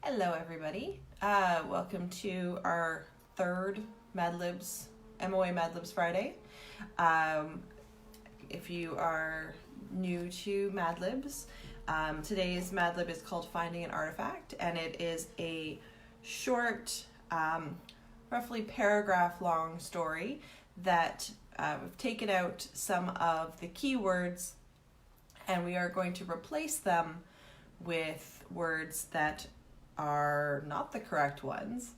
Hello everybody, welcome to our third Madlibs, MOA Madlibs Friday. If you are new to Madlibs, today's Madlib is called Finding an Artifact, and it is a short, roughly paragraph long story that we've taken out some of the keywords and we are going to replace them with words that are not the correct ones,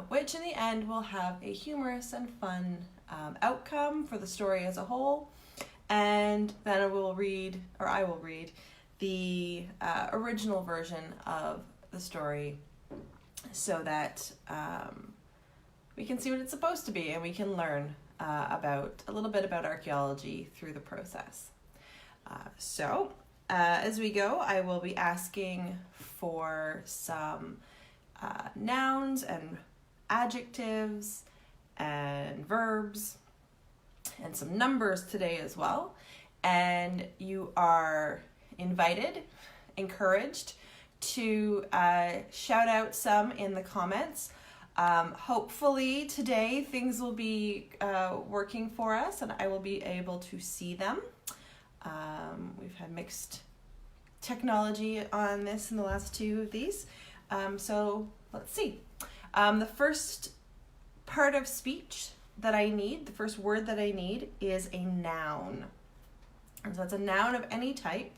which in the end will have a humorous and fun outcome for the story as a whole. And then I will read the original version of the story so that we can see what it's supposed to be and we can learn about a little bit about archaeology through the process. As we go, I will be asking for some nouns and adjectives and verbs and some numbers today as well. And you are invited, encouraged to shout out some in the comments. Hopefully today things will be working for us and I will be able to see them. We've had mixed technology on this in the last two of these. So let's see. The first part of speech that I need, the first word that I need is a noun. And so that's a noun of any type.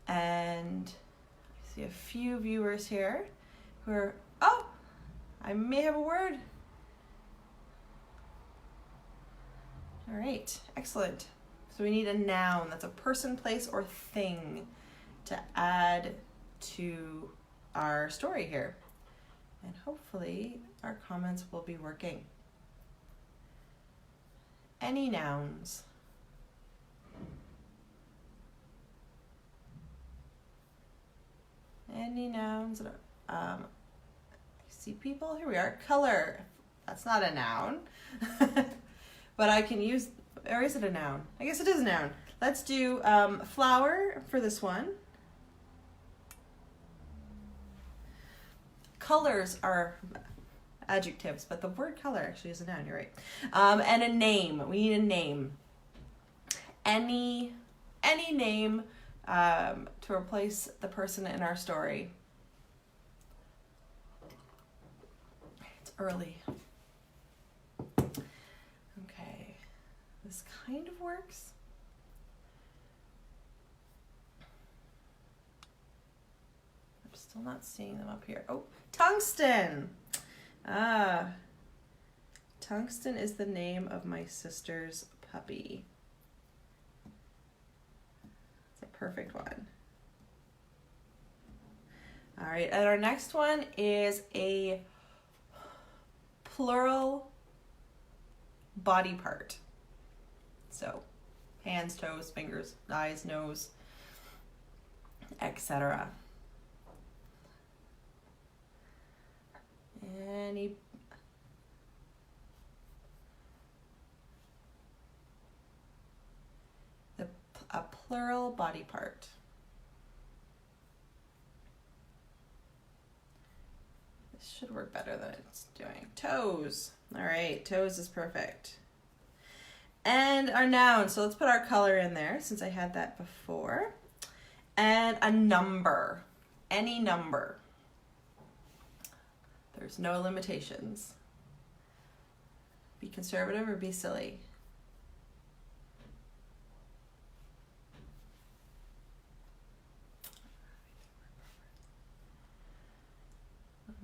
And I see a few viewers here who are, oh, I may have a word. All right, excellent. So we need a noun that's a person, place, or thing to add to our story here. And hopefully our comments will be working. Any nouns? Any nouns? I see people, here we are. Color, that's not a noun. But I can use, or is it a noun? I guess it is a noun. Let's do flower for this one. Colors are adjectives, but the word color actually is a noun, you're right. And a name, we need a name. Any name to replace the person in our story. It's early. Okay, this kind of works. I'm still not seeing them up here. Oh, tungsten. Tungsten is the name of my sister's puppy. It's a perfect one. All right, and our next one is a plural body part. So hands, toes, fingers, eyes, nose, etc. A plural body part. This should work better than it's doing. Toes. All right, toes is perfect. And our noun, so let's put our color in there since I had that before. And a number, any number. There's no limitations. Be conservative or be silly.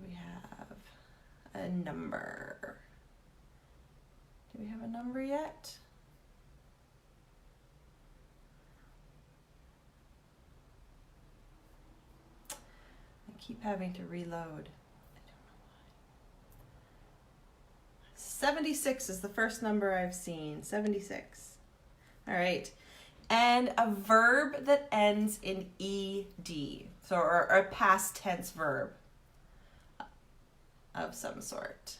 We have a number. Do we have a number yet? I keep having to reload. 76 is the first number I've seen. 76. All right. And a verb that ends in ed. So, or a past tense verb of some sort.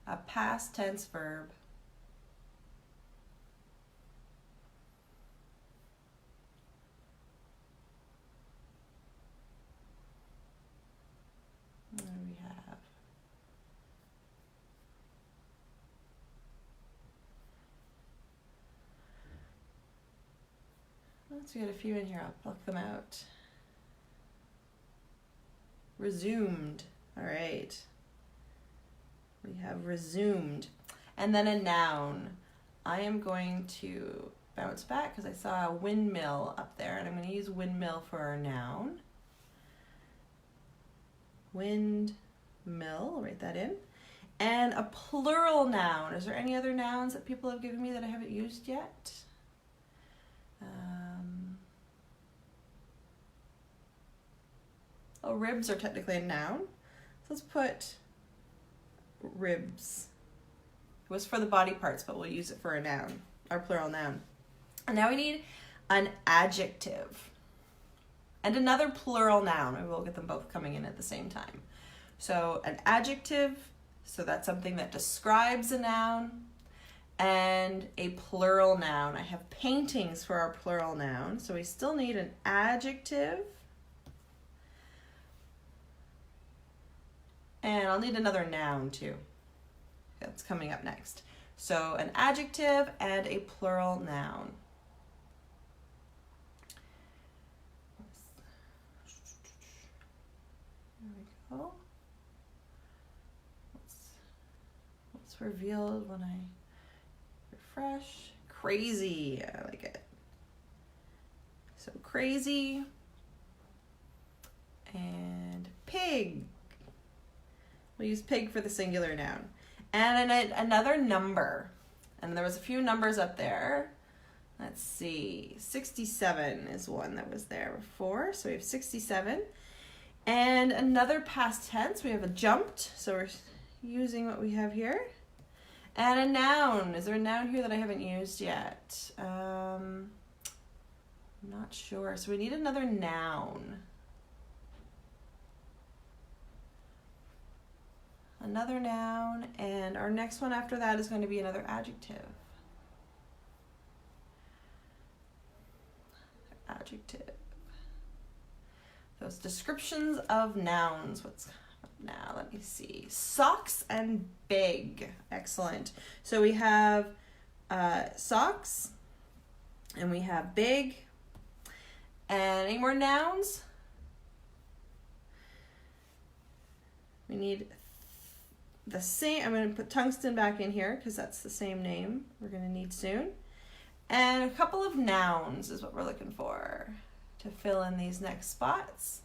A past tense verb Let's get a few in here. I'll pluck them out. Resumed. All right. We have resumed. And then a noun. I am going to bounce back because I saw a windmill up there, and I'm going to use windmill for our noun. Windmill, I'll write that in. And a plural noun. Is there any other nouns that people have given me that I haven't used yet? Oh, ribs are technically a noun. So let's put ribs. It was for the body parts, but we'll use it for a noun, our plural noun. And now we need an adjective and another plural noun. Maybe we'll get them both coming in at the same time. So an adjective, so that's something that describes a noun, and a plural noun. I have paintings for our plural noun, so we still need an adjective. And I'll need another noun too. That's coming up next. So an adjective and a plural noun. There we go. What's revealed when I refresh? Crazy. I like it. So crazy. And pig. We'll use pig for the singular noun. And another number. And there was a few numbers up there. Let's see. 67 is one that was there before. So we have 67. And another past tense. We have a jumped. So we're using what we have here. And a noun. Is there a noun here that I haven't used yet? I'm not sure. So we need another noun. Another noun, and our next one after that is going to be another adjective. Adjective. Those descriptions of nouns. What's now? Let me see. Socks and big. Excellent. So we have socks, and we have big. And any more nouns? We need the same. I'm going to put tungsten back in here because that's the same name we're going to need soon. And a couple of nouns is what we're looking for to fill in these next spots.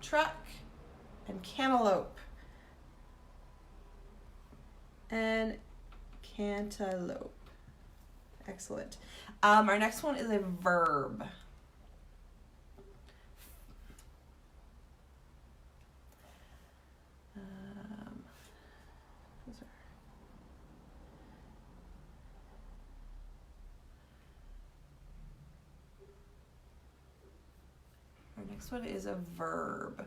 Truck and cantaloupe. And cantaloupe. Excellent. Our next one is a verb. Our next one is a verb.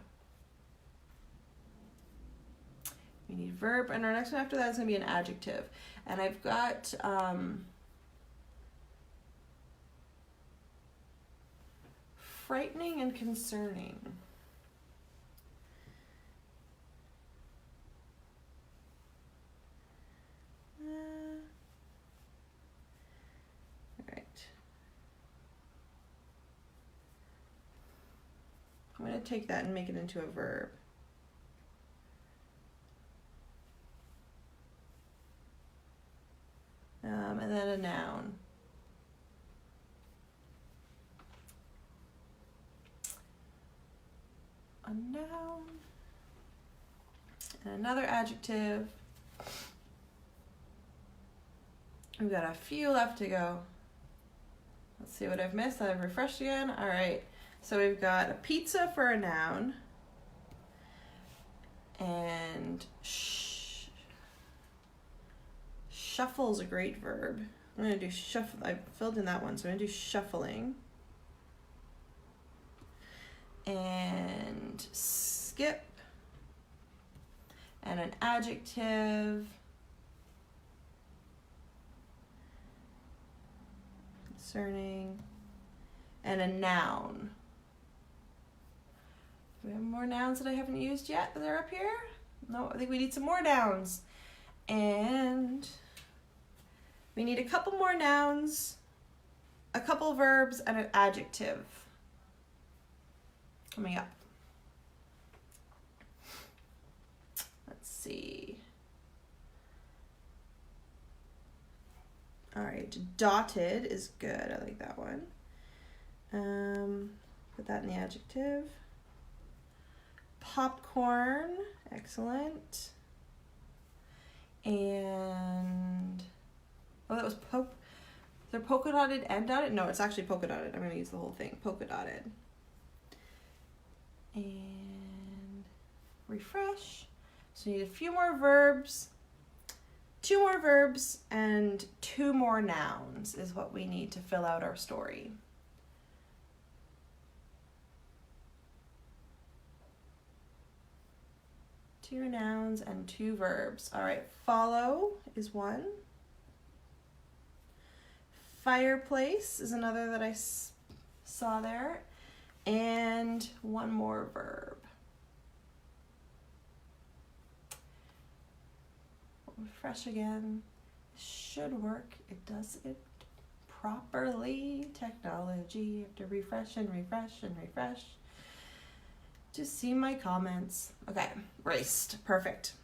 We need verb, and our next one after that is going to be an adjective. And I've got frightening and concerning. All right. I'm going to take that and make it into a verb. And then a noun. A noun. And another adjective. We've got a few left to go. Let's see what I've missed. I've refreshed again. All right. So we've got a pizza for a noun. And shuffle's a great verb. I'm going to do shuffle. I filled in that one, so I'm going to do shuffling. And skip. And an adjective. Concerning. And a noun. we have more nouns that I haven't used yet that are up here? No, I think we need some more nouns. And we need a couple more nouns, a couple verbs, and an adjective coming up. Let's see. All right, dotted is good. I like that one. Put that in the adjective. Popcorn, excellent. And, oh, that was is there polka dotted and dotted? No, it's actually polka dotted. I'm going to use the whole thing, polka dotted. And refresh. So you need a few more verbs, 2 more verbs, and 2 more nouns is what we need to fill out our story. Two nouns and 2 verbs. All right, follow is one. Fireplace is another that I saw there. And 1 more verb. Refresh again. Should work. It does it properly. Technology. You have to refresh and refresh and refresh to see my comments. Okay, raced. Perfect.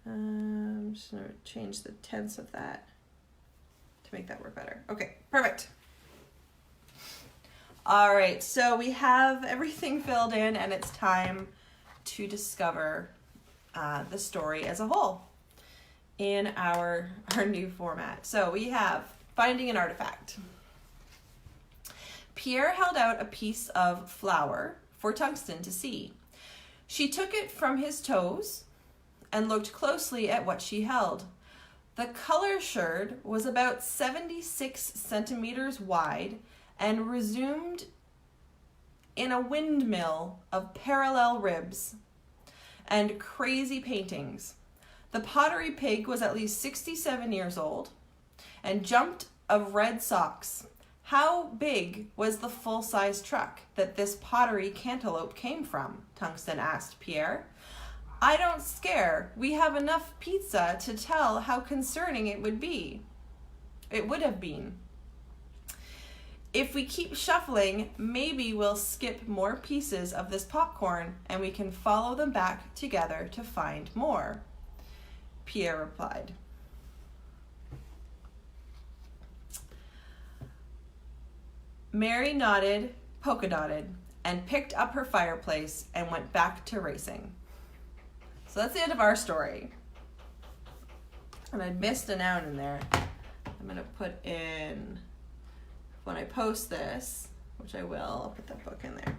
I'm just going to change the tense of that to make that work better. Okay, perfect. All right, so we have everything filled in, and it's time to discover the story as a whole in our new format. So we have finding an artifact. Pierre held out a piece of flour for Tungsten to see. She took it from his toes and looked closely at what she held. The color sherd was about 76 centimeters wide and resumed in a windmill of parallel ribs and crazy paintings. The pottery pig was at least 67 years old and jumped of red socks. How big was the full-size truck that this pottery cantaloupe came from? Tungsten asked Pierre. I don't scare. We have enough pizza to tell how concerning it would be. It would have been. If we keep shuffling, maybe we'll skip more pieces of this popcorn and we can follow them back together to find more, Pierre replied. Mary nodded, polka dotted, and picked up her fireplace and went back to racing. So that's the end of our story. And I missed a noun in there. I'm going to put in, when I post this, which I will, I'll put that book in there.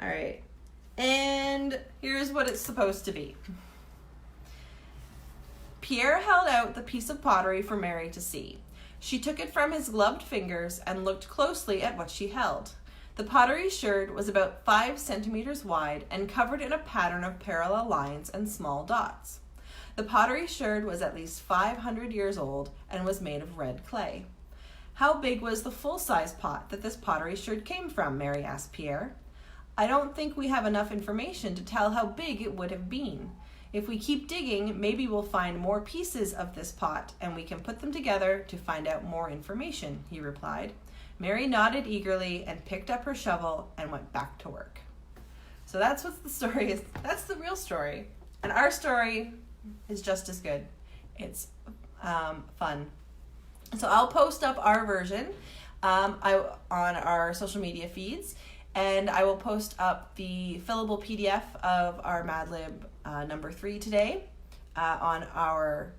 All right. And here's what it's supposed to be. Pierre held out the piece of pottery for Mary to see. She took it from his gloved fingers and looked closely at what she held. The pottery sherd was about 5 centimeters wide and covered in a pattern of parallel lines and small dots. The pottery sherd was at least 500 years old and was made of red clay. How big was the full-size pot that this pottery sherd came from? Mary asked Pierre. I don't think we have enough information to tell how big it would have been. If we keep digging, maybe we'll find more pieces of this pot and we can put them together to find out more information, he replied. Mary nodded eagerly and picked up her shovel and went back to work. So that's what the story is. That's the real story. And our story is just as good. It's fun. So I'll post up our version on our social media feeds, and I will post up the fillable PDF of our Madlib number 3 today on our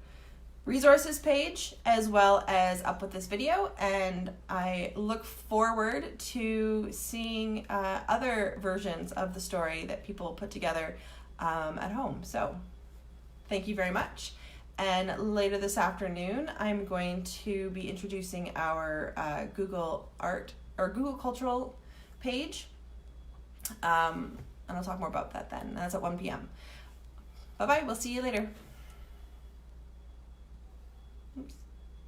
resources page, as well as up with this video. And I look forward to seeing other versions of the story that people put together at home. So thank you very much. And later this afternoon, I'm going to be introducing our Google Art or Google Cultural page. And I'll talk more about that then. And that's at 1 p.m. Bye-bye. We'll see you later. Oops.